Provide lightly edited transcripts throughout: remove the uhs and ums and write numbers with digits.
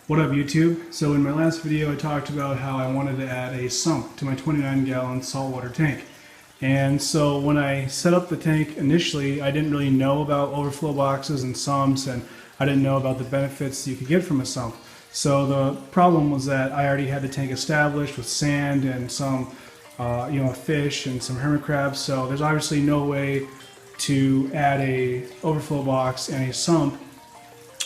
What up YouTube? So in my last video I talked about how I wanted to add a sump to my 29-gallon saltwater tank. And so when I set up the tank initially, I didn't really know about overflow boxes and sumps, and I didn't know about the benefits you could get from a sump. So the problem was that I already had the tank established with sand and some fish and some hermit crabs, so there's obviously no way to add a overflow box and a sump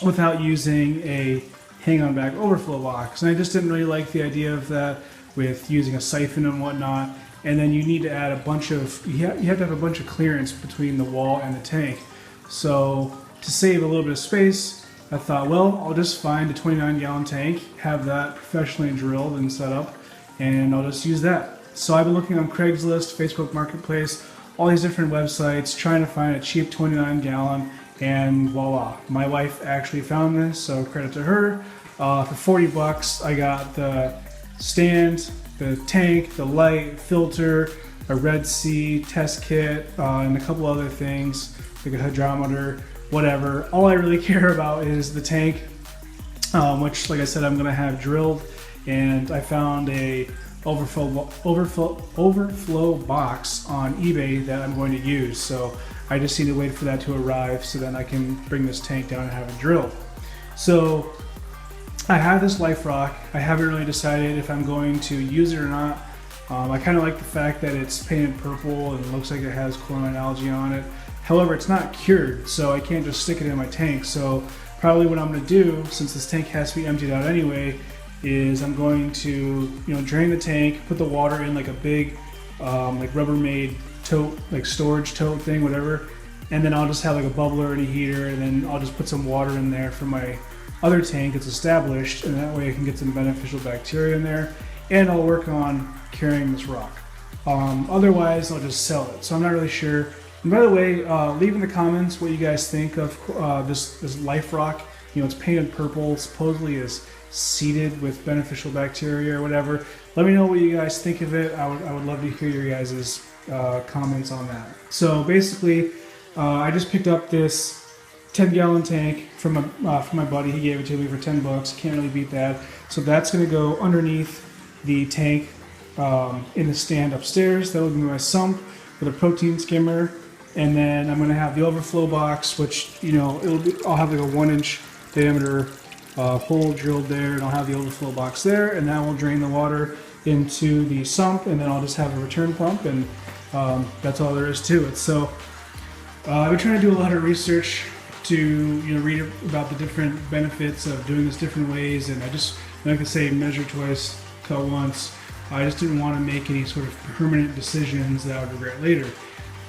without using a hang-on back overflow box. And I just didn't really like the idea of that with using a siphon and whatnot. And then you need to add a bunch of, you have to have a bunch of clearance between the wall and the tank. So to save a little bit of space, I thought, well, I'll just find a 29-gallon tank, have that professionally drilled and set up, and I'll just use that. So I've been looking on Craigslist, Facebook Marketplace, all these different websites, trying to find a cheap 29-gallon, and voila, my wife actually found this, so credit to her. For 40 bucks, I got the stand, the tank, the light, filter, a Red Sea test kit, and a couple other things, like a hydrometer, whatever. All I really care about is the tank, which, like I said, I'm gonna have drilled, and I found a overflow box on eBay that I'm going to use. So I just need to wait for that to arrive so then I can bring this tank down and have it drilled. So I have this life rock. I haven't really decided if I'm going to use it or not. I kind of like the fact that it's painted purple and it looks like it has chlorine algae on it. However, it's not cured, so I can't just stick it in my tank. So probably what I'm going to do, since this tank has to be emptied out anyway, is I'm going to drain the tank, put the water in like a big like Rubbermaid tote, like storage tote thing, whatever, and then I'll just have like a bubbler and a heater, and then I'll just put some water in there for my other tank that's established, and that way I can get some beneficial bacteria in there, and I'll work on curing this rock. Otherwise I'll just sell it, so I'm not really sure. And by the way, leave in the comments what you guys think of this life rock. It's painted purple, supposedly is seeded with beneficial bacteria or whatever. Let me know what you guys think of it. I would love to hear your guys' comments on that. So basically, I just picked up this 10-gallon tank from my buddy. He gave it to me for 10 bucks. Can't really beat that. So that's going to go underneath the tank in the stand upstairs. That will be my sump with a protein skimmer. And then I'm going to have the overflow box, which, I'll have like a 1-inch diameter hole drilled there, and I'll have the overflow box there, and that will drain the water into the sump, and then I'll just have a return pump, and that's all there is to it. So I've been trying to do a lot of research to read about the different benefits of doing this different ways, and I just, like I say, measure twice, cut once. I just didn't want to make any sort of permanent decisions that I would regret later.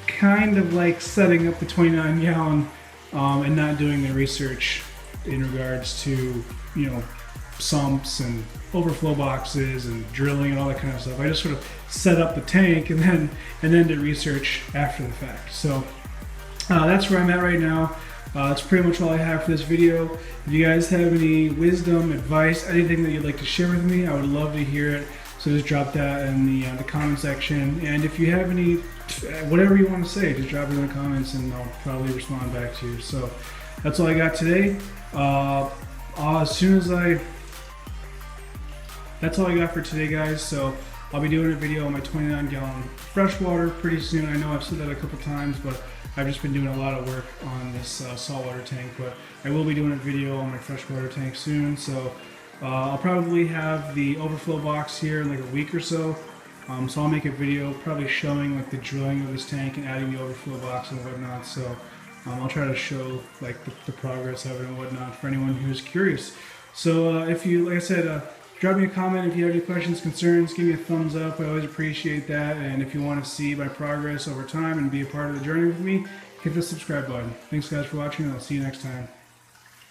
Kind of like setting up the 29-gallon and not doing the research in regards to sumps and overflow boxes and drilling and all that kind of stuff. I just sort of set up the tank and then did research after the fact. So that's where I'm at right now. That's pretty much all I have for this video. If you guys have any wisdom, advice, anything that you'd like to share with me, I would love to hear it. So just drop that in the comment section. And if you have any, whatever you want to say, just drop it in the comments and I'll probably respond back to you. So that's all I got today. That's all I got for today, guys. So I'll be doing a video on my 29-gallon freshwater pretty soon. I know I've said that a couple times, but I've just been doing a lot of work on this saltwater tank. But I will be doing a video on my freshwater tank soon. So I'll probably have the overflow box here in like a week or so. So I'll make a video probably showing like the drilling of this tank and adding the overflow box and whatnot. So I'll try to show like the progress of it and whatnot for anyone who's curious. So if you, like I said, drop me a comment if you have any questions, concerns, give me a thumbs up. I always appreciate that. And if you want to see my progress over time and be a part of the journey with me, hit the subscribe button. Thanks guys for watching, and I'll see you next time.